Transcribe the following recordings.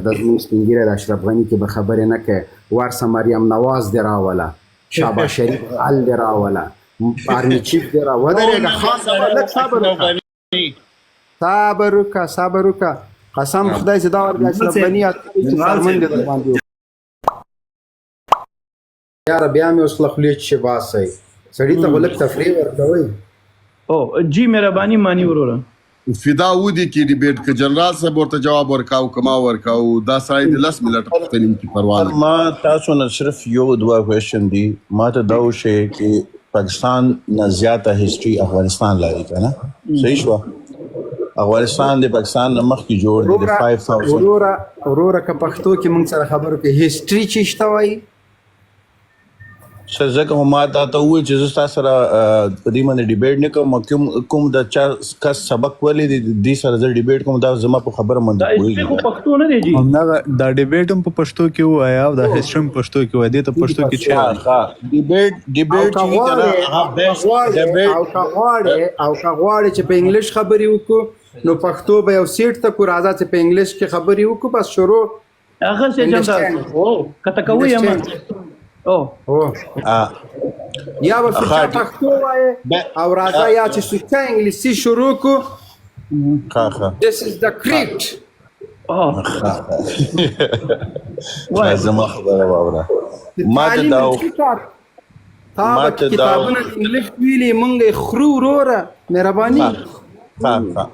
د زموږ سپین ږیری د اشرف غني کې به خبرې نه کوې ورسه مریم نواز دې راوله شهباز شریف حل دې راوله آرمي چیف دې ودرېږه لږ صبر وکړه صبر وکړه قسم خدای چې دا ورته اشرف غني چې فرمند دې در باندې یاره بیا مې اوس له خولې چې باسئ سړي ته خو لږ تفریح ورکوئ او جی مهرباني مانی وروره فدا ودی کې ډیبیټ ک جنرال صاحب ورته جواب ورکاو کما ورکاو دا سړی د 10 منټ پښتني کی پروا نه ما تاسو نه صرف یو دوا کوېشن دی ما ته دا وشي چې پاکستان نه زیاته هیستوري افغانستان لري کنه صحیح شو افغانستان د پاکستان مخ کی جوړ دی 5000 وروره که پښتو کې موږ سره خبرو کې هیستوري چې شته وایي ځکه ما ته وویل چې زه تاسو سره په دې باندې ډیبیټ نه کوم د چا کس سبق ولې دې سره زه ډیبیټ کوم دا زما په خبره باندې دا پښتو نه دی جی همدغه دا ډیبیټ هم په پښتو کې وایا او دا هیستوري هم پښتو کې وای دې ته پښتو کې چې ډیبیټ چې کنه هغه بیس ډیبیټ او که غواړي چې په انګلیش خبرې وکړو نو پښتو به یو سیټ ته کو راځه چې په انګلیش کې خبرې وکړو بس شروع هغه څه جنتا او کته کوي یم او یا به سوچا پښتو وایي او راځه یا چې سوچا انګلیسي شروع کو This is the crypt زما خبره واوره ما ته دا کتابونه انګلیش ویلي مونږ خرو وروره مهرباني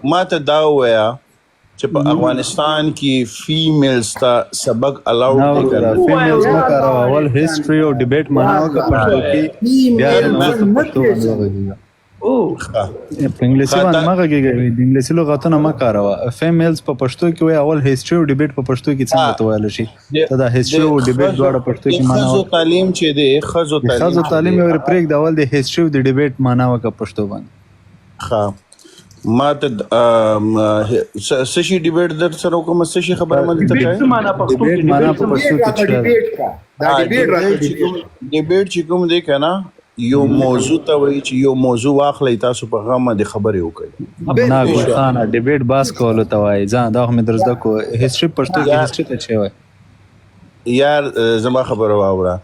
ما ته دا وایا چې په افغانستان کې فیمیلز ته سبق الاؤډ دی کنه فیمیلز ما کارو اول هیستوري او ډیبیټ معنا کا پښتو کې بیا پښتو باندې او په انګلیسي باندې ما غږیږي د انګلیسي لغاتونه ما کارو فیمیلز په پښتو کې وای اول هیستوري او ډیبیټ په پښتو کې څنګه توایل شي دا هیستوري او ډیبیټ دواړه پښتو کې معنا خزو تعلیم چې دی خزو تعلیم یو پریک د اول د هیستوري او د ډیبیټ معنا وکړه پښتو باندې ښه ما ته سشي ډیبیټ در سره کوم سشي خبره مې ته ډیبیټ معنا پښتو کې ډیبیټ چې کوم دی کنه یو موضوع ته وایي چې یو موضوع واخلئ تاسو په هغه باندې خبرې وکړئ نه ګلخانه ډیبیټ باس کولو ته وایي ځان دا مې درزده کو هیستوري پښتو کې هیستوري ته چي وایي یار زما خبره واوره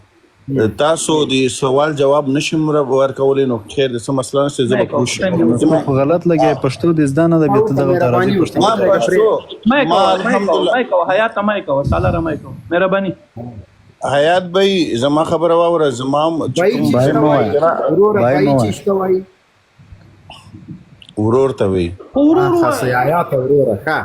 تاسو د سوال جواب نشم ورکولې نو خیر د څه مسله نشته زه به کوشش زما غلط لګي پښتو د زده نه د بیت دغه درازي پښتو ما الحمدلله کو حیات ما کو تعالی رمای کو مهرباني حیات بھائی زما خبره واوره زما ورور ته وی خاصه حیات وروره ښه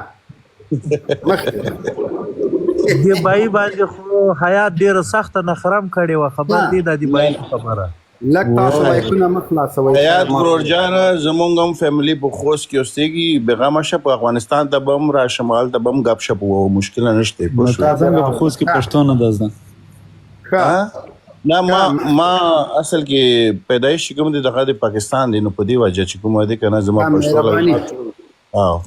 دی بای باندې خو حیات ډیر سخت نخرم کړي و خبر دی د دی بای خبره لک تاسو وایونه مخلاصوي حیات ورور جان زمونږ هم فیملی په خوش کې اوسېږي بیغمه شپ افغانستان ته بم را شمال ته بم غب شپ وو مشکل نشته تاسو په خوش کې پښتو نه دزنه نه ما اصل کې پیدایش کوم د دغه د پاکستان دی نو په دی وجه چې کوم دی کنه زما پښتو او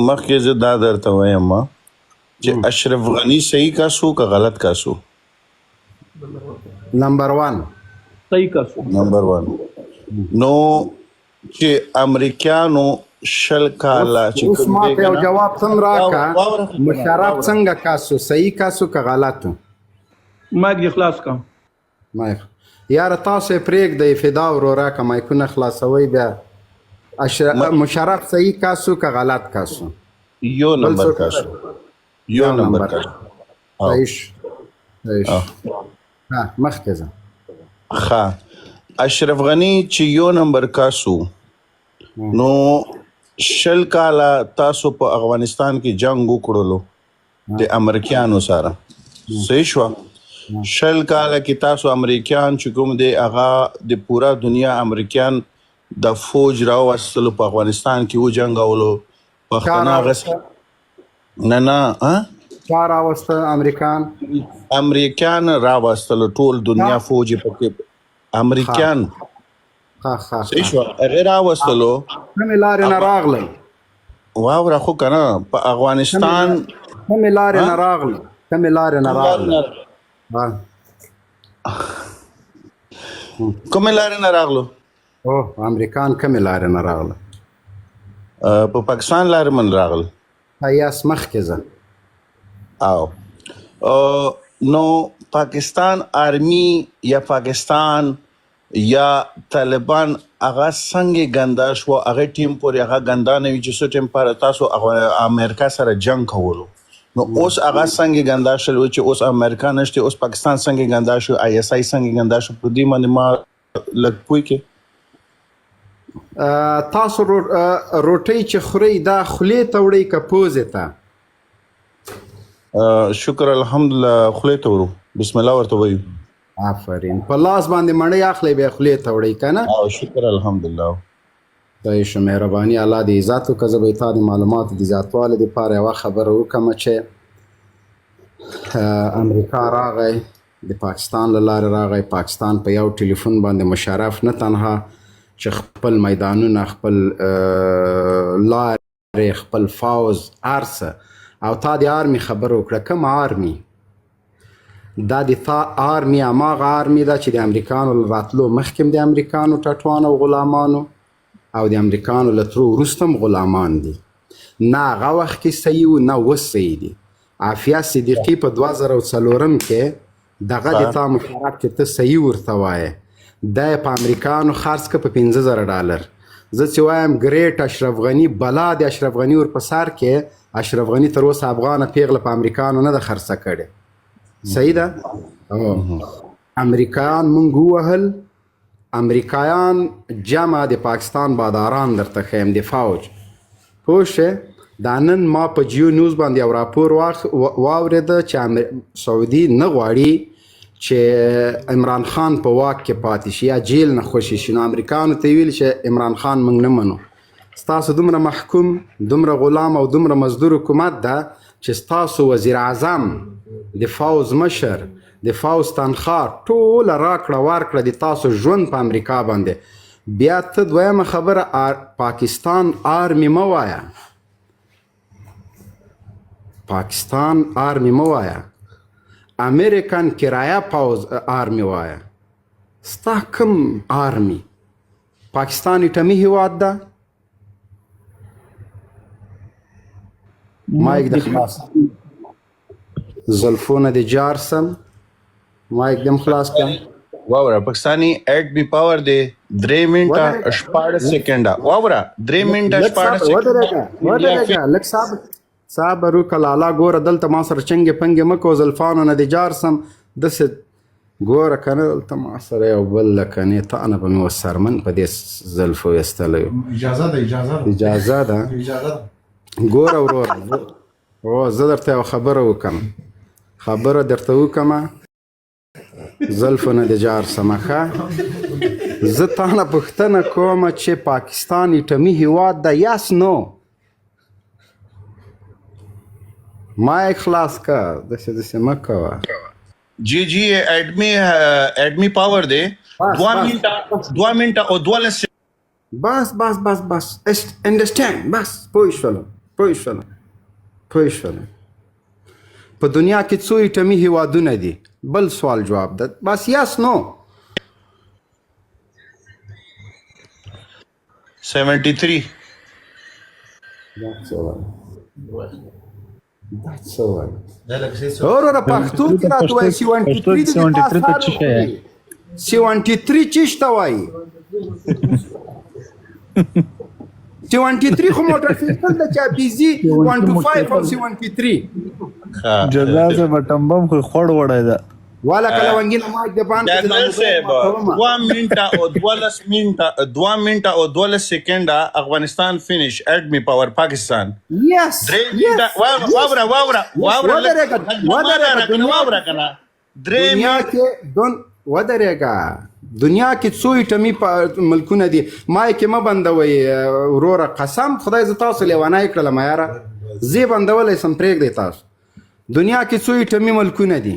مخکې زه دا درته وایم چې اشرف غنی صحیح کاسو که غلط کاسو نمبر 1 صحیح کاسو نمبر 1 نو چې امریکایانو شل کاله چې اوس ما ته یو جواب څنګه راکا مشرف څنګه کاسو صحیح کاسو که غلط ما دې خلاص کا ما یار تاسو پریک د فدا ورورا کا مایکونه خلاصوي بیا مشرف صحیح کاسو که غلط کاسو یو نمبر کاسو ایش ها مخکزه ها اشرف غنی چې یو نمبر کاسو نو شل کاله تاسو په افغانستان کې جنگ وکړلو د امریکایانو سره صحیح شو شل کاله کې تاسو امریکایان چې کوم دی هغه د پورا دنیا امریکایان د فوج راوستلو په افغانستان کې و جنگولو پښتنه غس نه چا راوسته امریکایان راوستلو ټول دنیا فوج پکې امریکایان صحیح شو هغه راوستلو کومې لارې نه راغلی واوره خو کنه په افغانستان کومې لارې نه راغلی کومې لارې نه راغلو او امریکایان کومې لارې نه راغله په پاکستان لارې من راغل تایاس مخکې ځه. او نو پاکستان آرمی یا پاکستان یا طالبان هغه څنګه ګندا شو هغه ټیم پورې هغه ګندا نه وي چې څو ټیم پر تاسو امریکا سره جنگ کولو نو اوس هغه څنګه ګندا شول چې اوس امریکا نشته اوس پاکستان څنګه ګندا شو آی اس آی څنګه ګندا شو په دې باندې ما لږ پوي کې تاسو روټۍ چې خورئ دا خولې ته وړئ که پوزې ته؟ شکر الحمدلله خولې ته ورو بسم الله ورته وایو. آفرین. په لاس باندې مڼۍ اخلئ بیا خولې ته وړئ که نه؟ شکر الحمدلله. خدای شه مهرباني الله دې عزت وکړه. زه به تا د معلوماتو د زیاتوالي دپاره یوه خبره وکړم چې امریکا راغی د پاکستان له لارې راغی. پاکستان په یو ټلیفون باندې مشرف نه تنها چې خپل میدانونه خپل لارې خپل فوز هر څه او تا د آرمي خبره وکړه. کوم آرمي؟ دا د تا آرمي هماغه آرمي ده چې د امریکانو له راتلو مخکې د امریکانو ټټوان او غلامانو او د امریکانو له تلو وروسته هم غلامان دي. نه هغه وخت کې صحیح و نه اوس صحیح دي. عافیه صدیقي په 2004 کې دغه د تا مشرف چې ته صحیح ورته وایې دا یې په امریکانو خرڅ که په $15,000. زه چې وایم ګریټ اشرف غني بلا د اشرف غني ور په سر کې اشرف غني تر اوسه افغانه پیغله په امریکانو نه ده خرڅه کړې. صحیح ده؟ امریکایان مونږ ووهل. امریکایان جمع د پاکستان باداران درته ښیم د فوج پوه شې. دا نن ما په جیو نیوز باندې یو راپور واورېده چې سعودي نه غواړي چې عمران خان په واک کې پاتې شي یا جیل نه خوشي شي. نو امریکایانو ته یې ویل چې عمران خان موږ نه منو. ستاسو دومره محکوم دومره غلام او دومره مزدور حکومت ده چې ستاسو وزیر اعظم د فوز مشر د فوز تنخواه ټوله راکړه ورکړه د تاسو ژوند په امریکا باندې. بیا ته دویمه خبره پاکستان آرمي مه وایه. پاکستان آرمي مه وایه. امریکن کرایه پوز آرمي وایه. ستا کوم آرمي؟ پاکستان ایټمي هیواد ده. مایک د خلاص زلفونه د جار سم مایک دم خلاص کړه. واوره پاکستانی ایټمي پاور دی 3 منټه 14 سکند. واوره 3 منټه 14 سکند. ودرېږه لږ صبر وکړه لالا. ګوره دلته ما سره چنګې پنګې مه کوه. زلفانو نه د جار سم داسې ګوره که نه دلته ما سره یو بل لکه نه تا نه به مې اوس سرمن په دې زلفو ایستلی. اجازه ده ګوره وروره زه درته یو خبره وکړم زلفو نه د جار سمه ښه. زه تا نه پوښتنه کومه چې پاکستان ایټمي هیواد ده یس نو؟ مایک خلاص که داسې مه کوه. جی ایټمي پاور دی 2 منټه او 12 بس انډرسټینډ بس پوه شولم. په دنیا کې څو ایټمي هیوادونه دي؟ بل سوال جواب ده بس یس نو. 73. وروره پښتو کې راته وایي 73 چیشته وایي 73 خو موټر سایکل د چاپیزي 125 او 73 جزازه بټمبم خو خړ وړای دا والا کله ونګینه مایک د باندې 2 منټه او 12 سکند افغانستان فینیش ایټمي پاور پاکستان. یس واوره کنه دنیا کې څو ایټمي ملکونه دي؟ مایک مه بندوئ وروره قسم خدای زه تاسو لیونی کړلم یاره. زه بندولی سم پرېږدئ تاسو. دنیا کې څو ایټمي ملکونه دي؟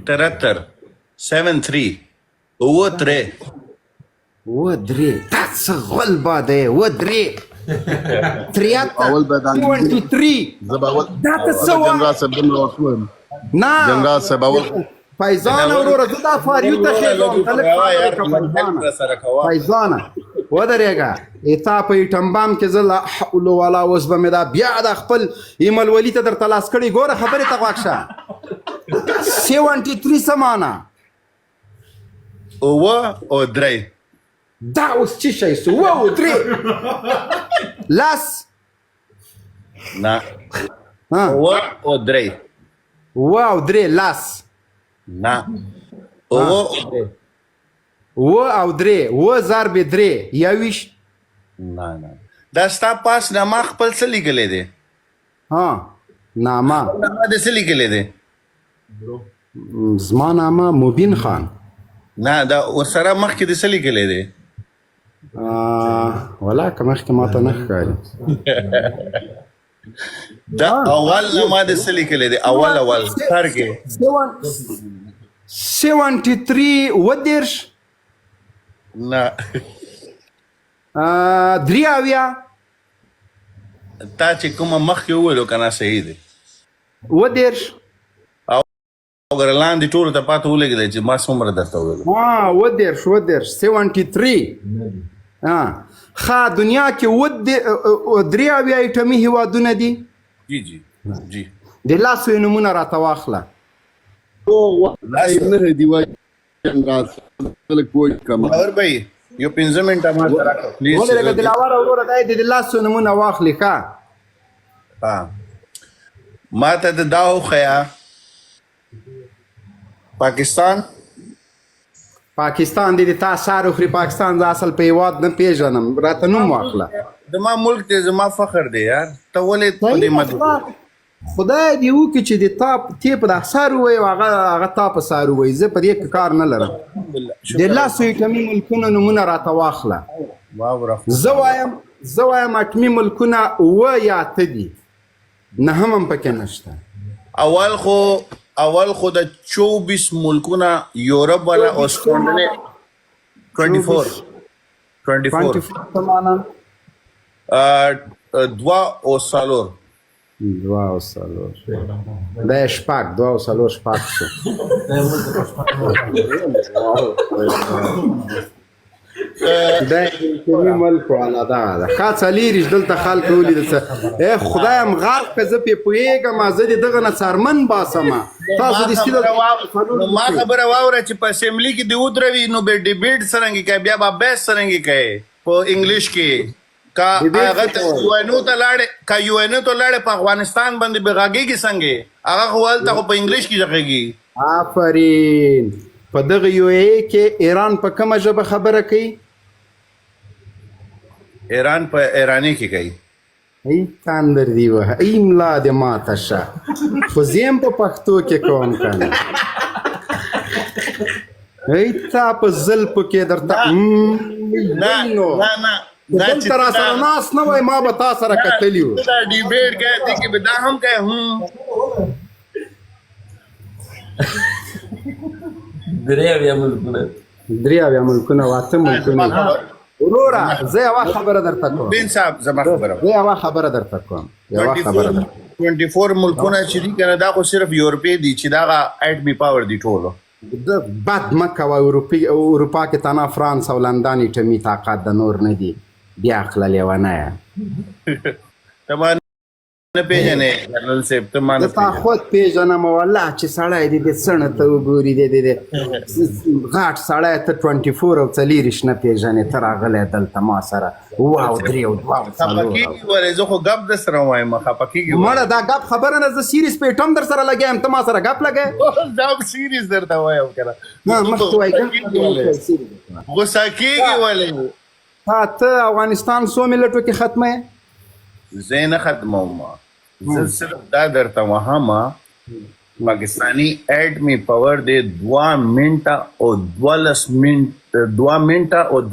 73 73 دا څه غلبه دی 23 دا ته څه وایي؟ جنرال صاحب فیضانه وروره زه دا فاریو ته خېږم ته لږ فیضانه ودرېږه تا په ایټم بام کې زه لا حول ولا اوس به مې دا بیا د خپل ایمل ولي ته درته لاس کړي ګوره خبرې ته غوږ شه 73 څه معنا اوه او درې دا اوس څه شی سو اوه درې لاس نه ها اوه او درې واو درې لاس نه اوه او درې و او درې و ضرب درې یویشت نه نه دا ستا پاس نامه خپل څه لیکلی دی ها نامه نامه دې څه لیکلی دی زما نامه مبین خان نه دا ورسره مخکې دې څه لیکلی دی ولا که مخکې ماته نه ښکاري دا اول نامه دې څه لیکلی دی اول سر کې 73 ودېرش نه درې اویا تا چې کومه مخکې وویلو که نه صحیح دی ودېرش اگر لاندې ټولو ته پاته ولګېدی چې ما څومره درته وویلو ودېرش 73 ښه دنیا کې درې اویا ایټمي هیوادونه دي جی جی جی د لاسو یې نومونه راته واخله نه دی وای جنرال خلک پوه کما اور بھائی یو 15 منټه ما سره راکړه پلیز ولې لکه دلاور وروره دا د لاسو نومونه واخلي ښه ما ته د دا وښیه پاکستان دی تا سارو خوري پاکستان د اصل په هیواد نه پیژنم راته نوم واخله د ما ملک دی زما فخر دی یار ته ولې په دې مدد خدای دې وکړي چې د تا تی په د سارو وایي او هغه تا په سارو وایي زه په دې کار نه لرم د لاسو ایټمي ملکونو نومونه راته واخله زه وایم اټمي ملکونه اوه یا اته دي نهم هم پکې نشته اول خو د 24 ملکونه یورپ والا استرالیا 24 څه معنا دوا او څلور دا شپږ دوه او څلور شپږ شو دا کومي ملک والا دا ښه څلېرش دلته خلک ولیدل څه خدایم غرق که زه پې پوهېږم زه د دغه نه څرمن باسمه تاسو د ما خبره واوره چې په اسمبلي کې دې ودروي نو به ډیبیټ څرنګه کوي بیا به بحث څرنګه کوي په انګلیش کې کا هغه یو ان ته لاړې په افغانستان باندې به غږېږي څنګه هغه خو هلته خو په انګلیش کې غږېږي آفرین په دغه یو ای کې ایران په کومه ژبه خبره کوي ایران په ایرانی کې کوي ای تاندر دی وه ای ملا دې ماته شه خو زه هم په پښتو کې کوم کنه ای تا په زلفو کې درته نه دلته را سره ناست نه وای ما به تا سره کتلي وو دا ډیبیټ کوي دې کې به دا هم کوي درې اویا ملکونه واته ملکونه وروره زه یوه خبره درته کوم بین صاحب زما خبره زه یوه خبره درته کوم 24 ملکونه چې دي کنه دا خو صرف یورپی دي چې دا اټمی پاور دي ټولو بد مه کوه اروپا کې تنها فرانس او لندن ایټمي طاقت د نور نه دي بیا خله لیونیه ته ما نه پېژنې جنرال صاحب ته ما نه تا خود پېژنم والله چې سړی دی د څڼه ته وګوري دی غاټ سړی ته 24 او څلېرش نه پېژنې ته راغلی دلته ما سره واو درې او دوه او څلور خفه کېږي ولې زه خو ګپ در سره وایم خفه کېږي مړه دا ګپ خبره نه زه سیریز په ایټم در سره لګیم ته ما سره ګپ لګی دا سیریز درته وایم که نه مخکې وایي غوسه کېږي ولې ته افغانستان څو ملټو کې ختمه یې زه نه ختموم زه صرف دا درته وایم پاکستانی ایټمی پاور دی 2 منټه او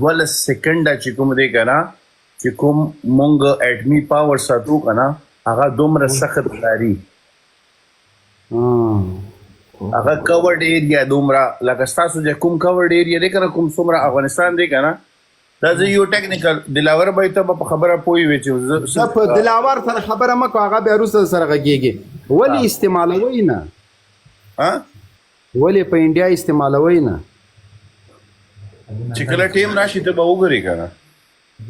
12 سکنډه چې کوم دی که نه چې کوم مونږ ایټمی پاور ساتو که نه هغه دومره سخت ښکاري هغه کورډ ایریا دومره لکه ستاسو چې کوم کورډ ایریا دی که نه کوم څومره افغانستان دی که نه دا زه یو ټیکنیکل دلاور به ته په خبره پوه وي چې زه په دلاور سره خبره مه کوه هغه بیا وروسته سره غږېږي ولې استعمالوئ نه ولې په انډیا استعمالوي نه چې کله ټیم راشي ته به وګورې کنه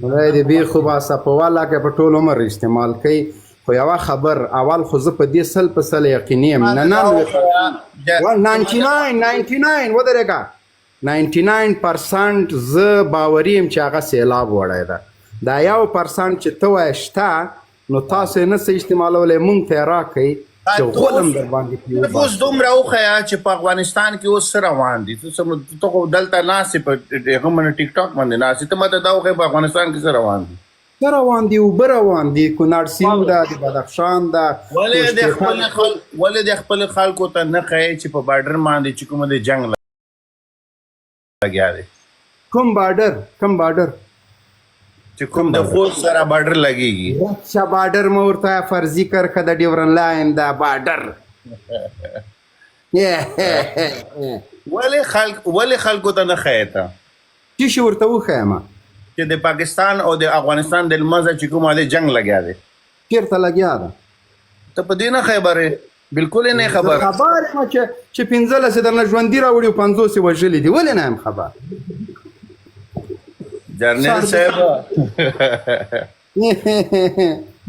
خدای دې بې خو باسه په والا کې په ټول عمر استعمال کوي خو یوه خبر اول خو زه په دې 100% یقیني یم 99 ودرېږه 99% زه باوري یم چې هغه سیلاب وړی ده دا 1% چې ته وایې شته نو تاسو یې نه څه استعمالولی مونږ ته یې راکئ چې غولم در باندې ته اوس دومره وښیه چې په افغانستان کې اوس څه روان دي ته خو دلته ناستې په هغه باندې ټیک ټاک باندې ناستې ته ماته دا وښیه په افغانستان کې څه روان دي څه روان دي اوبه روان دي کونړ سیند ده د بدخشان ده ولې د خپل خلکو ته نه ښیې چې په بارډر باندې چې کومه د جنګ لګیا دی کوم بارډر چې کوم د خوست سره بارډر لګېږي اچھا بارډر مه ورته فرضي کرښه د ډیورن لاین دا بارډر ولې خلکو ته نه ښیې ته څه شي ورته وښیم چې د پاکستان او د افغانستان د لمنځه چې کومه د جنګ لګیا دی چېرته لګیا ده ته په دې نه خبرې بالکل نه خبر یم چې 15 درنه ژوندي راوړي او 50 وژلي دي ولې نه یم خبر جرنیل صاحب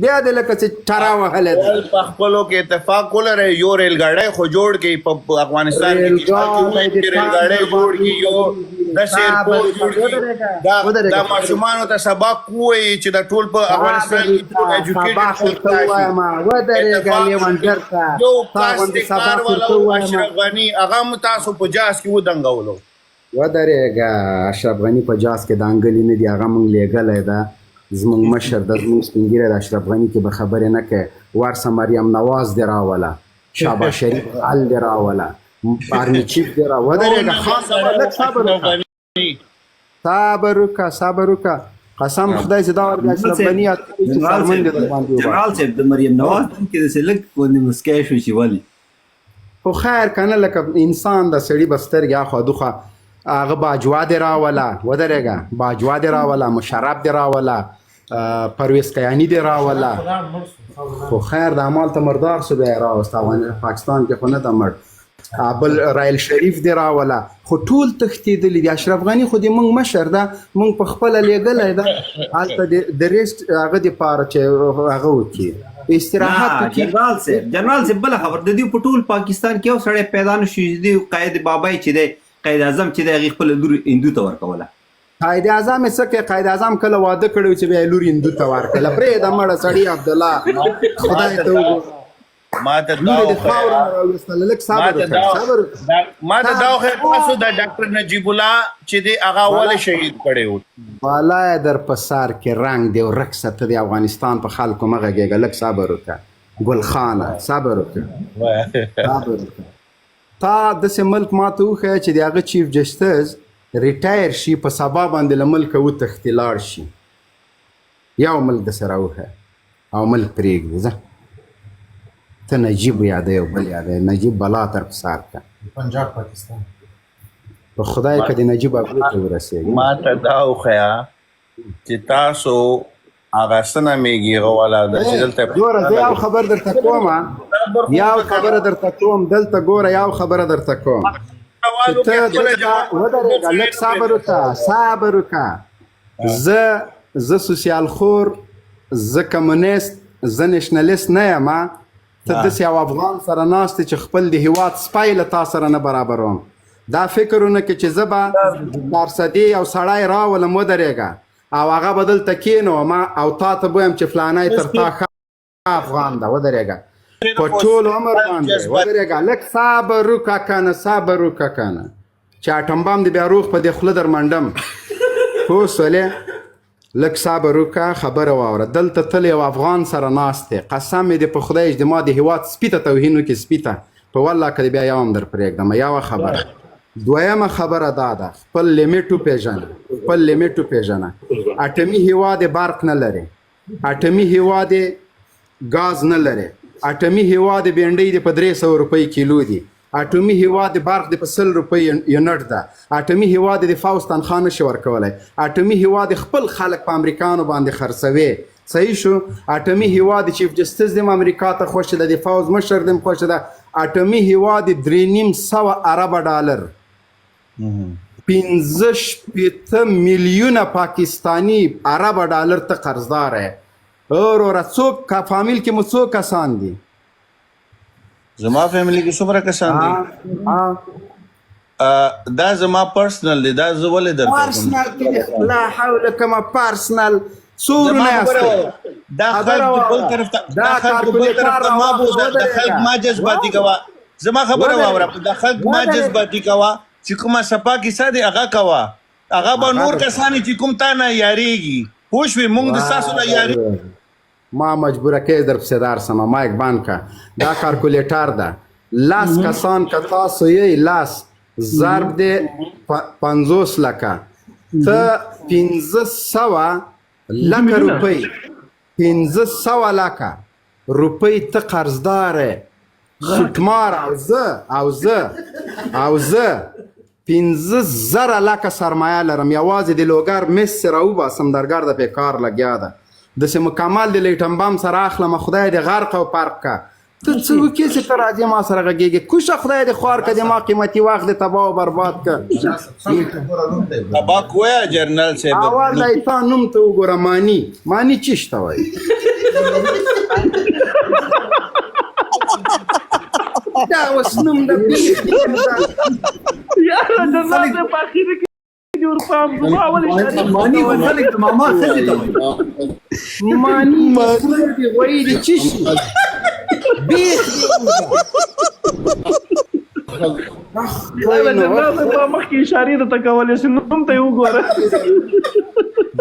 بیا د لکه چې ټرا وهلی ده په خپلو کې اتفاق ولرئ یو ریلګاډی خو جوړ کړي په افغانستان کې ریلګاډی جوړ کړي یو داسې ایرپورټ جوړ کړي دا ماشومانو ته سبق ووایي چې دا ټول په افغانستان کې ایجوکیټډ خلک راشي یو پلاستیک کار والا اشرف غني هغه هم تاسو په جاز کې ودنګولو ودرېږه اشرف غني په جاز کې دانګلي نه دي هغه موږ لیږلی ده زمونږ مشر د زمونږ سپین ږیری د اشرف غني کې به خبرې نه کوې ورسه مریم نواز دې راوله شهباز شریف حل دې راوله آرمي چیف دې ودرېږه لږ صبر وکړه قسم خدای چې دا ورته اشرف غني جنرال صاحب د مریم نواز کې داسې لږ غوندې مسکی شو چې ولې خو خیر که نه لکه انسان د سړي به سترګې اخوا دوخوا هغه باجوا دې راوله ودرېږه باجوا دې راوله مشرف دې راوله پرویز کیاني دې راوله خو خیر د همالته مردار شو بیا یې راوست پاکستان کې خو نه ده مړ بل رایل شریف دې راوله خو ټول تښتېدلي دي اشرف غني خو د موږ مشر ده موږ په خپله لیږلی ده هلته د ریسټ هغه دپاره چې هغه وکړي استراحت جنرال صاحب بله خبر د دې په ټول پاکستان کې یو سړی پیدا نه شو چې د قاید بابای چې دی قائد اعظم چې دی هغې خپله لور هندو ته ورکوله قائد اعظم یې څه کوي قائد اعظم کله واده کړی چې بیا یې لور هندو ته ورکړله پرېږده مړه سړي عبدالله خدای ته وګوره ماته دا تاسو د ډاکټر نجیب الله چې دی هغه ولې شهید کړی و بالا یې در په سر کې رنګ دی ورک شه ته د افغانستان په خلکو مه غږېږه لږ صبر وکړه ګلخانه صبر وکړه تا داسې ملک ما ته وښیه چې د هغه چیف جسټس ریټایر شي په سبا باندې له ملکه وتښتي لاړ شي یو ملک داسې راوښیه او ملک پرېږدي ځه ته نجیب یادوي او بل یادوي نجیب بلا تر په سر کړه پنجاب پاکستان په خدای که د نجیب اګلو ته ورسېږي ما ته دا وښیه چې تاسو هغه څه نومېږي هغه والا ده چې دلته ګوره زه یو خبر درته کوم دلته ګوره یو خبره درته کوم چې ته ودرېږه لږ صبر وکړه زه سوسیال خور زه کمونیست زه نیشنلیست نه یم ته داسې یو افغان سره ناست چې خپل د هېواد سپی له تا سره نه برابروم دا فکر ونه کې چې زه به دارصدي یو سړی راولم ودرېږه او هغه به دلته کېنوم او تا ته به وایم چې فلانی تر تا ښه افغان ده ودرېږه په ټول عمر باندې ودرېږه لږ صبر وکړه کنه چې اټم بم دې بیا روغ په دې خوله در منډم پوه سولې لږ صبر وکړه خبره واوره دلته تل یو افغان سره ناست دی قسم مې دې په خدای چې ما د هېواد سپي ته توهین وکړي سپي ته په والله که بیا یو هم در پرېږدم یوه خبره دویمه خبره دا ده خپل لیمیټ وپېژنه اټمي هېواد برق نه لري اټمي هېواد ګاز نه لري اټمي هېواد بینډۍ د په 300 روپۍ کیلو دي اټومي هېواد برق د په 100 روپۍ یونټ ده اټومي هېواد د فوز تنخوا نشي ورکولی اټومي هېواد خپل خلک په امریکانو باندې خرڅوي صحیح شو اټومي هېواد چیف جسټس دم امریکا ته خوښه ده د فوز مشر دم خوښه ده اټومي هیواد 3.5 اربه ډالر 15 میلیونه پاکستانی اربه ډالر ته قرضدار ہے اور څوک کا فامیل کې مو څو کسان دي زما فیملی کې څومره کسان دي دا زما پرسنل دی دا زه ولې درته پرسنل لا حول کما پرسنل سورونه دا خلک بل طرف ته دا خلک بل طرف ته ما بوزه دا خلک ما جذباتي کوا زما خبره واوره دا خلک ما جذباتي کوا چې کومه سپا کیسه دی هغه کوا هغه به نور کسانی چې کوم تا نه یاریږي پوه شوې موږ د ستاسو نه یاري ما مجبوره کې در پسې دار سمه مایک بند کا دا کارکولیټر ده لاس کسان که تاسو یې لاس ضرب دی 50 لکه ته 1500 لکه روپۍ 1500 لکه روپۍ ته قرضدار سوټمار او زه 15,000 لکه سرمایه لرم یوازې د لوګر مس راوباسم درګر د پې کار لګیا ده داسې مکمل د لیټم بم سره اخلم خدای دې غرق او پرق که ته څه وکړې چې ته راځې ما سره غږېږې کوشه خدای دې خوار که د ما قیمتي وخت دې تباه او برباد که تباک وایه جرنل صاحب اول دی تا نوم ته وګوره مانی چیش ته وایي دا اوس نوم د یاره جنرال صاحب په اخر کې جوړ پام زما ولې مانی خلک د ماما ښځې ته وایي مانی وایي د چیش بیخ جنرال صاحب مخکې اشارې درته کولې چې نوم ته یې وګوره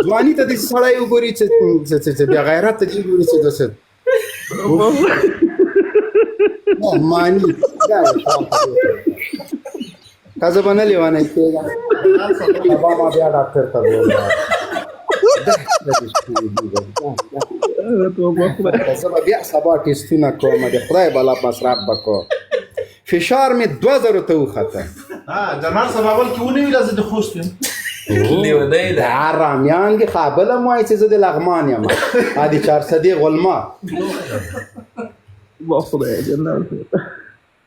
ځواني ته داسې سړی وګوري چې بیا غیرت ته دې ګوري چې داسې مانی که زه به نه لیونی کېږم سبا ما بیا ډاکټر ته بولم زه به بیا سبا ټیسټونه کوم د خدای بلا مصرف به کوم فشار مې 2000 ته وخته جنرال صاحب اول کې ونیوي زه د خوست یم لیونی ده دا رامیان کې خابله مو وایي چې زه د لغمان یم ادي 400 غلما خدای جنرال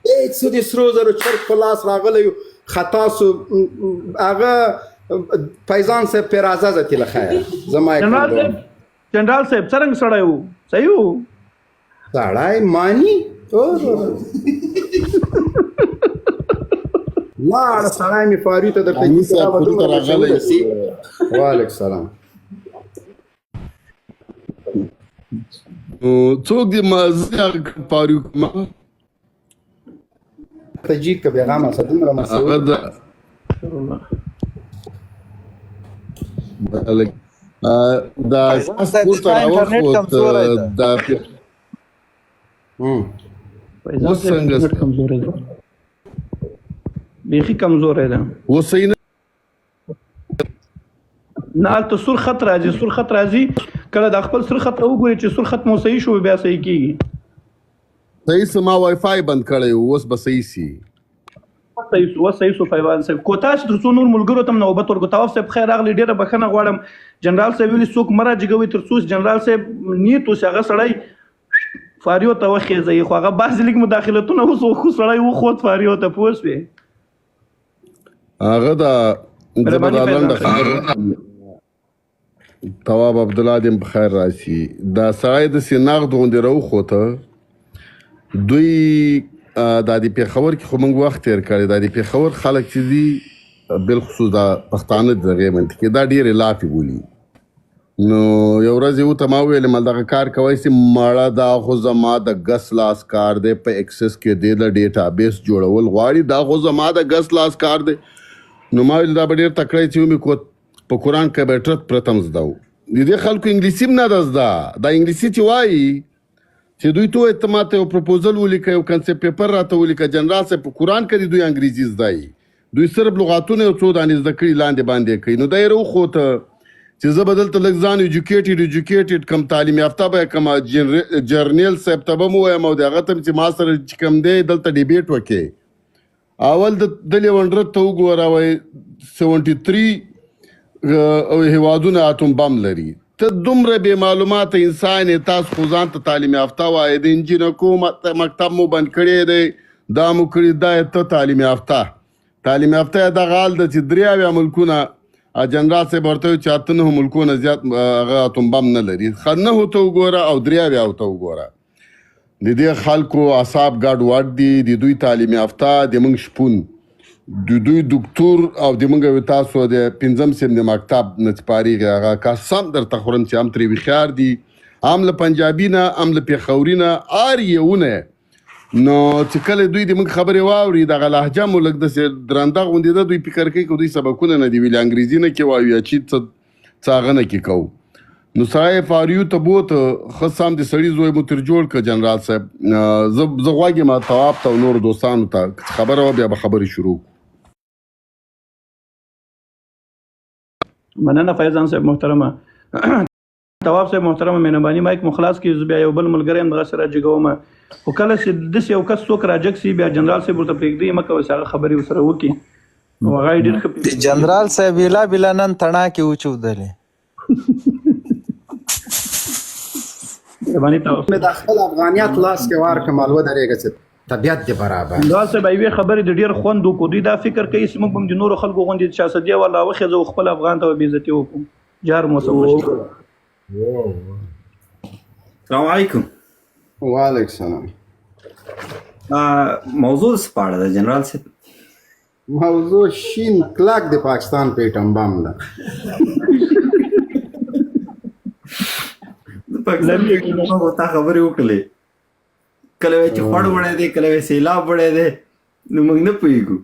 څه د سرو زرو چرک په لاس راغلی خطا سو هغه فیضان صاحب پې راځه زه تیله خیر زما جنرال صاحب څرنګه سړی و صحیح و سړی مانی لاړه سړی مې فاري ته درته وعلیکم السلام څوک دې مازه پاریو ما ته جی که پیغام اسه دومره مسعود دا پورته راوخوت دا اوس څنګه بیخي کمزوری ده اوس یې نه هلته سور خط راځي کله د خپل سور خط وګورئ چې سور خط مو صحیح شو بیا صحیح کېږي صحیح سما وای فای بند کړی اوس به صحیح سي صحیح سو فایوان صاحب کوتا چې تر څو نور ملګرو ته نوبت ورکو تاسو صاحب خیر راغلی ډیره بخښنه غواړم جنرال صاحب ویلي څوک مه راجګوئ تر څو جنرال صاحب نیت اوس هغه سړی فاریو ته وخېځئ خو هغه بعضې لږ مداخلتونه اوس خو سړی وخوت فاریو ته پوه شوې هغه دا زبردالنده خبره تواب عبدالله دې بخیر راشي دا سړی داسې نغد غوندې راوخوته دوی دا د پېښور کې خو موږ وخت تېر کړی دا د پېښور خلک چې دي بالخصوص دا پښتانه دغې منطقې کې دا ډېرې لافې بولي نو یو ورځ یې ورته ما وویل دغه کار کوئ چې مړه دا خو زما د ګس لاس کار دی په اکسس کې دی د ډیټا بیس جوړول غواړي دا خو زما د ګس لاس کار دی نو ما ویل دا به ډېر تکړی چې ومې په قرآن کمپیوټر پرته م زده و د دې خلکو انګلیسي هم نه ده زده دا انګلیسي چې وایي چې دوی تو اعتماد ته یو پروپوزل ولیکه یو کنسپټ پیپر راته ولیکه جنرال صاحب په قرآن کې دوی انګریزي زده دوی صرف لغاتونه یو څو دانې زده کړي لاندې باندې کوي نو دا یې راوښوته چې زه به دلته لږ ځان ایجوکیټډ کم تعلیم یافته به کم جرنیل صاحب ته به م ووایم او د هغه ته چې ما سره چې کم دی دلته ډیبیټ وکړې اول د لیونډرت ته وګوره وایي 73 هیوادونه اتوم بم لري ته دومره بې معلوماته انسان یې تاسو خو ځان ته تعلیم یافته وایې د انجینکو مکتب مو بند کړی دی دا مو کړي دا ته تعلیم یافته دغه حال ده چې 3 اویا ملکونه جنرال صاحب ورته وایي چې 8 ملکونه زیات هغه اتوم بم نه لري. 9 ته وګوره او 3 اویاو ته وګوره. د دې خلکو اعصاب ګډ وډ دي. د دوی تعلیم یافته د موږ شپون د دوی دکتور او د موږ تاسو د 5م سیم د مکتب نه پاریږي هغه قسم درته خورم چې هم ترې وخیار دي هم له پنجابي نه هم له پېښوري نه یونه. نو چې کله دوی د موږ خبرې واوري دغه لهجه مو لږ داسې درنده غوندې ده. دوی فکر کوي که دوی سبقونه نه دي ویلي انګریزي نه کې وایو یا چی څه هغه نه کې کوو. نو سړی فاریو ته بوته ښه سم د سړي زوی مو تر جوړ کړه جنرال صاحب. زه غواږ یم تواب ته او نورو دوستانو ته خبره وه بیا به خبرې شروع. مننه فیضان صاحب محترمه. تواب صاحب محترمه مهرباني مایک مو خلاص کړئ. زه بیا یو بل ملګری هم دغسې راجګوم. خو کله چې داسې یو کس څوک راجګ سي بیا جنرال صاحب ورته پرېږدئ مه کوئ چې هغه خبرې ورسره وکړي. نو هغه یې ډېر ښه جنرال صاحب بېلا نن تڼاکې وچودلې. مهرباني تواب مې د خپل افغانیت لاس کې ورکړم ودرېږه چې طبیعت دې برابر. جنرال صاحب یوې خبرې د ډېر خوند وکړو. دوی دا فکر کوي چې موږ به د نورو خلکو غوندې شاهصدیه والا وخېځو او خپل افغان ته به بېعزتي وکړو. جار مو سم وشي. السلام علیکم. وعلیکم السلام. موضوع څه په اړه ده جنرال صاحب؟ موضوع شین کلک د پاکستان په ایټم بم ده. پاکستان په تا خبرې وکړلې کله وایي چې خوړ وړی دی کله وایي سیلاب وړی دی نو موږ نه پوهېږو.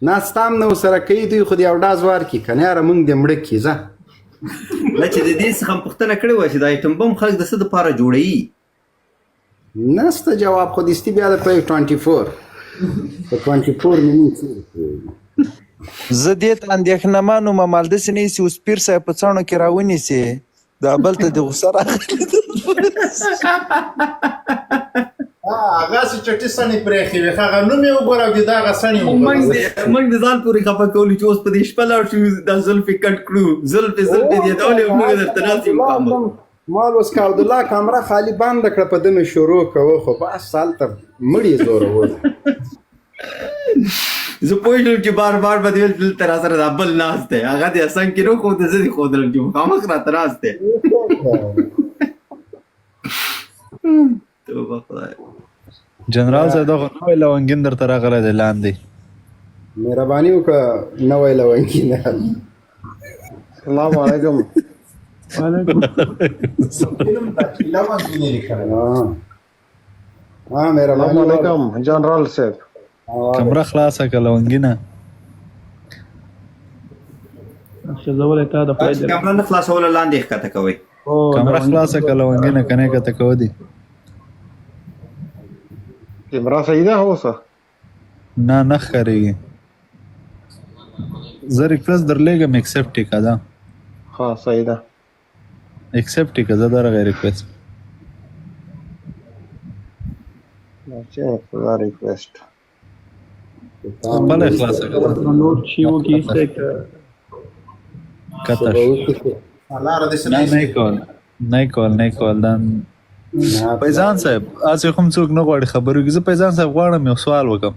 ناسته هم نه ورسره کوي دوی خو د یو ډاز ورکړي که نه یاره موږ دې مړه کړي ځه. نه چې د دې څخه پوښتنه کړې وه چې دا ایټم بم خلک د څه دپاره جوړوي؟ نسته جواب خو دستي بیا د په 24 په 24 مې موږ زه دې ته اندېښنه منوم همالداسې نه ایسي اوس پیر صاحب په څڼو کې راونیسې دا بل ته د غوسه راغلې هغه چې چټي سنې پرېښې وي هغه نوم یې وګوره او د دغه سنې موږ د ځان پورې خفه کولو چې اوس په دې شپه لاړ شو دا زلفې کټ کړو زلفې دې یادولې او موږ درته ناست یو مخامخ. مال اوس که عبدالله کامره خالي بنده کړه په ده مې شروع کوه خو بس هلته مړي زورول. زه پوه شوم چې بار به دې ویل دلته را سره دا بل ناست دی هغه دې اسنګ کې روښوده زه دې ښودلم چې مخامخ راته ناست دی. توبه خدای. جنرال صاحب دغه نوی لونګین درته راغلی دی لاندې. مهرباني وکړه نوی لونګین. السلام علیکم. وعلیکم. مهرباني علیکم جنرال صاحب. کمره خلاصه که لونګینه. ښځولی تا د خدای جل کمره نه خلاصوله لاندې ښکته کوئ. کمره خلاصه که لونګینه که نه کته کوي. کیمرا صحیح ده اوسه؟ نه ښکارېږي. زه ریکویسټ درلیږم ایکسپټ یې که ده. ها صحیح ده. ایکسپټ یې که زه درغی ریکویسټ. خدا ریکویسټ خپله یې خلاصه که ده. نوټ شي وکړي ایسته کته شو. نه یې کول دا فیضان صاحب هسې خو هم څوک نه غواړي خبرې وکړي. زه فیضان صاحب غواړم یو سوال وکړم.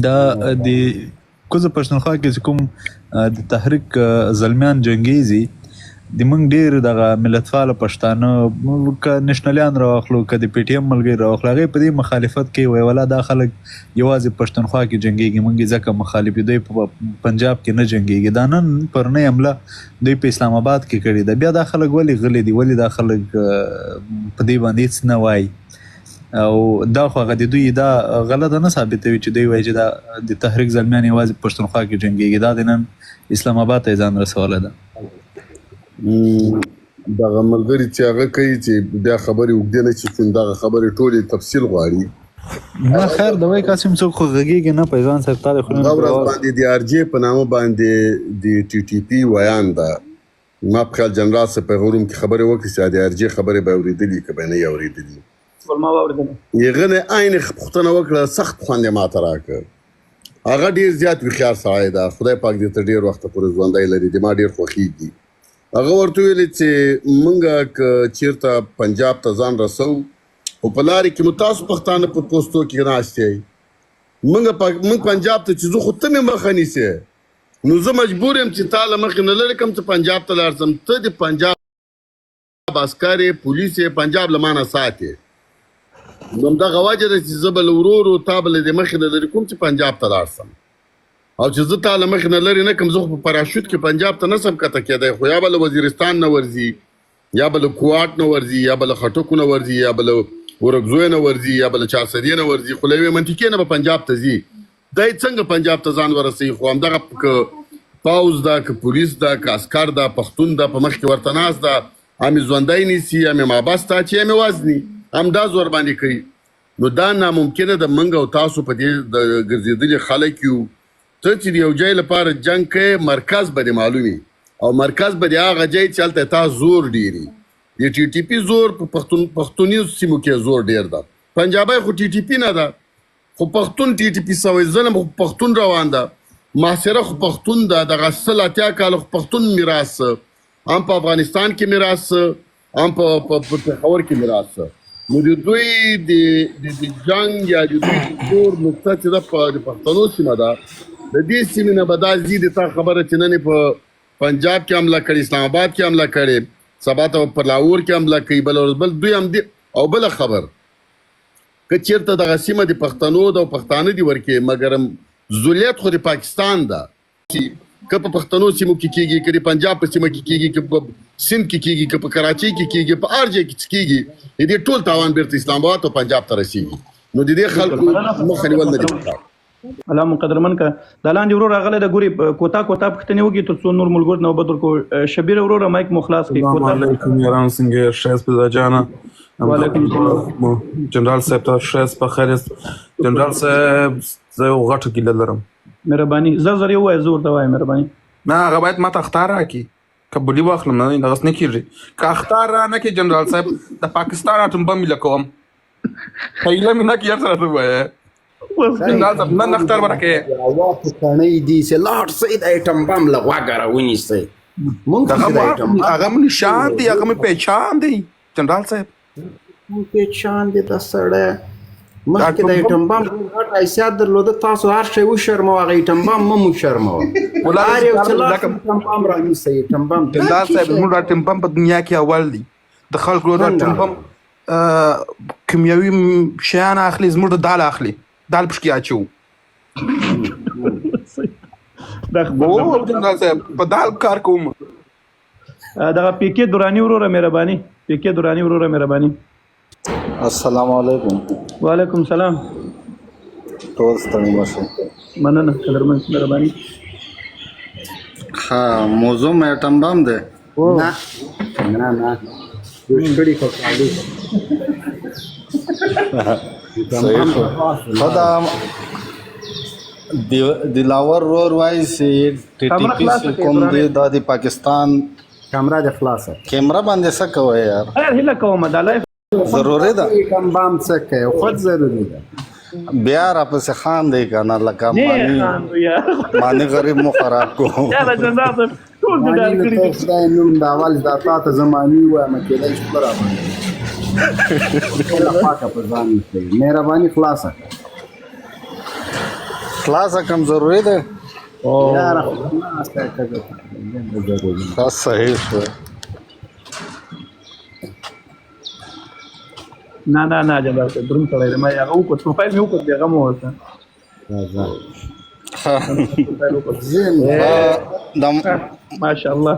دا د کوزه پښتونخوا کې چې کوم د تحریک زلمیان جنګیزي د موږ ډېر دغه ملتپاله پښتانه که نشنلیان راواخلو که د پی ټي ایم ملګري راواخلو هغوی په دې مخالفت کوي وایي والا دا خلک یوازې پښتونخوا کې جنګېږي موږ یې ځکه مخالف یو دوی په پنجاب کې نه جنګېږي. دا نن پرنۍ حمله دوی په اسلام آباد کې کړې ده. بیا دا خلک ولې غلي دي ولې دا خلک په دې باندې هېڅ نه وایي او دا خو هغه د دوی دا غلطه نه ثابتوي چې دوی وایي چې دا د تحریک زلمیان یوازې پښتونخوا کې جنګېږي. دا د نن اسلام آباد ته یې ځان رسولی ده. دغه ملګري چې هغه کوي چې بیا خبرې اوږدې نه شي چون دغه خبرې ټولې تفصیل غواړي. نه خیر د وایي قاسم څوک خو غږېږي نه فیضان صاحب تا د خولې هغه ورځ باندې د آر جې په نامه باندې د ټي ټي پي ویان ده. ما په خیال جنرال صاحب په هغه روم کې خبرې وکړي چې د آر جې خبرې به اورېدلي که به نه یې اورېدلي. ما واورېدله. هغه نه عین پوښتنه وکړه سخت خوند یې ماته راکړ. هغه ډېر زیات هوښیار سړی ده. خدای پاک دې ته ډېر وخته پورې ژوندی لري. د ما ډېر خوښېږي. هغه ورته ویلې چې موږ که چېرته پنجاب ته ځان رسو او په لارې کې مو تاسو پښتانه په پوستو کې ناست یې موږ پنجاب ته چې زه خو ته مې مخه نیسې نو زه مجبور یم چې تا له مخې نه لرې کړم چې پنجاب ته لاړ شم ته د پنجاب عسکر یې پولیس یې پنجاب له مانه ساتې نو همدغه وجه ده چې زه به له ورو تا به له دې مخې نه لرې کوم چې پنجاب ته لاړ شم او چې زه تا له مخې نه لرې نه کړم زه خو په پراشوټ کې پنجاب ته نه شم کته کېدی خو یا به له وزیرستان نه ورځي یا به له کوواټ نه ورځي یا به له خټکو نه ورځي یا به له ورکزوی نه ورځي یا به له چارسدې نه ورځي خو له یوې منطقې نه به پنجاب ته ځي دی څنګه پنجاب ته ځان ورسوي خو همدغه که پاوز ده که پولیس ده که عسکر ده پښتون ده په مخ کې ورته ناست ده هم یې ژوندی نیسي هم یې مابس ته اچي هم یې وزني همدا زور باندې کوي نو دا ناممکنه ده موږ او تاسو په دې د ګرځېدلي خلک یو ته چې د یو ځای لپاره جنګ کوې مرکز به دې معلومي او مرکز به د هغه ځای چې هلته تا زور ډېري د ټي ټي پي زور په پښتونیزو سیمو کې زور ډېر ده پنجابی خو ټي ټي پي نه ده خو پښتون ټي ټي پي سوی ظلم خو پښتون روان ده محاصره خو پښتون ده دغه 80 کاله خو پښتون میراث هم په افغانستان کې میراث هم په پېښور کې میراث نو د دوی د جنګ یا د دوی د زور نقطه چې ده د پښتنو سیمه ده د دې سیمې نه به دا ځي د تا خبره چې نن په پنجاب کې حمله کړې اسلام آباد کې حمله کړې سبا ته په لاهور کې حمله کوي بل دوی هم دي او بله خبر که چېرته دغه سیمه د پښتنو ده او پښتانه دي ورکې مګر ذلیت خو د پاکستان ده که په پښتنو سیمو کې کېږي که د پنجاب په سیمه کې کېږي که په سند کې کېږي که په کراچۍ کې کېږي په هر ځای کې کېږي د دې ټول تاوان بیرته اسلام آباد او پنجاب ته رسېږي نو د دې خلکو مخه نیول نه دي پکار الله مقدرمن کا د لاندې ورور راغلی د ګوري کوتا پښتنې وږي تر څو نور ملګرو نوبت ورکو شبیر ورور مایک مخلاص کی السلام علیکم یاران څنګه شایست پیدا جانا وعلیکم السلام جنرال صاحب ته شایست په خیر جنرال صاحب زه غټه ګیله لرم مهرباني زر یو زور دا وای مهرباني نه هغه باید ماته اختار راکړي قبولي واخلم نه دغه نه کیږي که اختار را نه کې جنرال صاحب د پاکستان اټوم بم لکوم خیله مې نه کیږي سره وای جنرال صاحب نن اختار ورکې واپس کړي دي چې لاټ سید ایټم بم لغوا غراونی سي مونږ هغه من نشان دی هغه من پہچان دی جنرال صاحب مونږ پہچان دي د سړی مخکې د ایټم بم غټ حیثیت درلوده تاسو هر شی وشرمو هغه ایټم بم مو شرمو هر یو چې لاټ ایټم بم رانیسي ایټم بم جنرال صاحب موږ د ایټم بم په دنیا کې اول دی د خلکو د ایټم بم کیمیاوي شیان اخلي زموږ د دال اخلي دال پشکی اچو وو جنرال صاحب په دال کار کوم دغه پیکې دورانی وروره مهرباني پیکې دورانی وروره مهرباني السلام علیکم وعلیکم السلام ټول ستړي مشه مننه قدرمن مهرباني ها موضوع مې ایټم بم ده نه وشکړي خو کالي خدا دلاور رور وای سي ټي ټي پي سي کوم دی د پاکستان کیمرا د خلاصه کیمرا باندې څه کوي یار هله کومه دلای ضروري ده کم بام څه کوي خود ضروري ده بیا را پس خان دی کنه لکه مانی غریب مو خراب کو یا جنرال صاحب ټول دې ډال کړی خدای نوم دا اول دا تاسو زماني و ما کېدای شي پر باندې پاکه په ځان کې مهرباني خلاصه کم ضروري ده او یار خلاصه کړه خاص صحیح شو نه جنرال صاحب درم سره ما هغه کو پروفایل مې وکړ دغه مو ورته ماشاء الله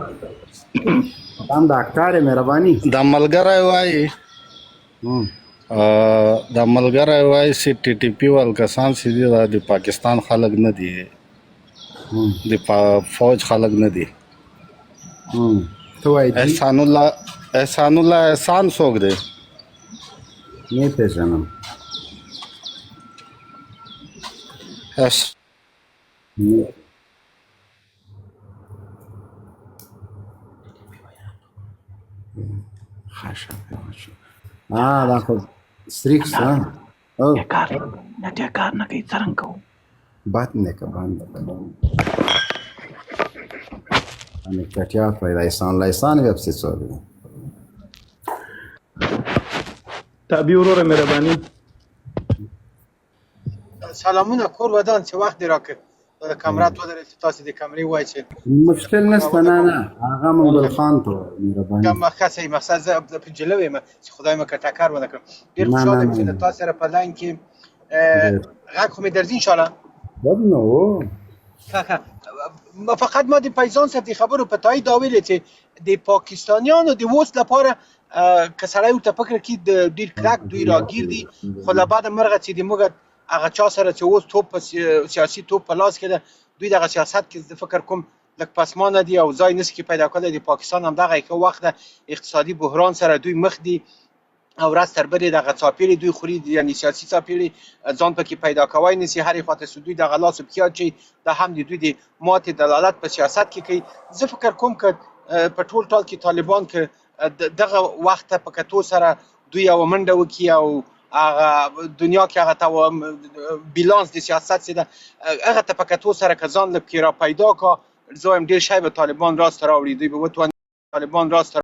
تام ډاکټر مهرباني د ملګری وای د ملګری وای سی ټي ټي پی ول کسان سیدي د پاکستان خلک نه دي د فوج خلک نه دي تو وای احسان الله احسان څوک دی نه پېژنم دا خو ستریکس ها او کار نه کوي څنګه کو بات نه کا باندې انا کټیا په لایسان ویب سټ سره تابع وروره مهرباني سلامونه کور ودان چې وخت دی راکړ د کامرات ودرې تاسو د کمرې وای چې مشکل نشته نه هغه منګل خان ته مهرباني کوم خاصه مقصد زه په جلو یم چې خدای مکه ټکر ونه کړم ډیر خوشاله یم چې د تاسو سره په لاین کې غږ خو مې درځي ان شاء الله بدنو فقط ما د پیزان سره د خبرو په تایید دا ویلې چې د پاکستانیانو د وس لپاره که سړی ورته فکر کړي د ډېر کلک دوی راګیر دي خو له بعده مرغه چې د موږ هغه چا سره چې اوس توپ په سیاسي توپ په لاس کې ده دوی دغه سیاست کې د فکر کوم لږ پسمانه دي او ځای نشي پیدا کړی د پاکستان هم دغه یو وخت اقتصادي بحران سره دوی مخ دي او ورځ تر بلې دغه څاپېړې دوی خوري یعنې سیاسي څاپېړې ځان پکې پیدا کوی نشي هرې خواته چې دوی دغه لاس پکې اچوي دا هم د دوی د ماتې دلالت په سیاست کې کوي زه فکر کوم که په ټول ټال کې طالبان که دغه وخت په کتو سره دوی یوه منډه وکړي او هغه دنیا کې هغه ته بیلانس د سیاست چې ده هغه ته په کتو سره که ځان لږ کې را پیدا کا زه وایم ډېر شی به طالبان راسته راوړي دوی به وتواني طالبان راسته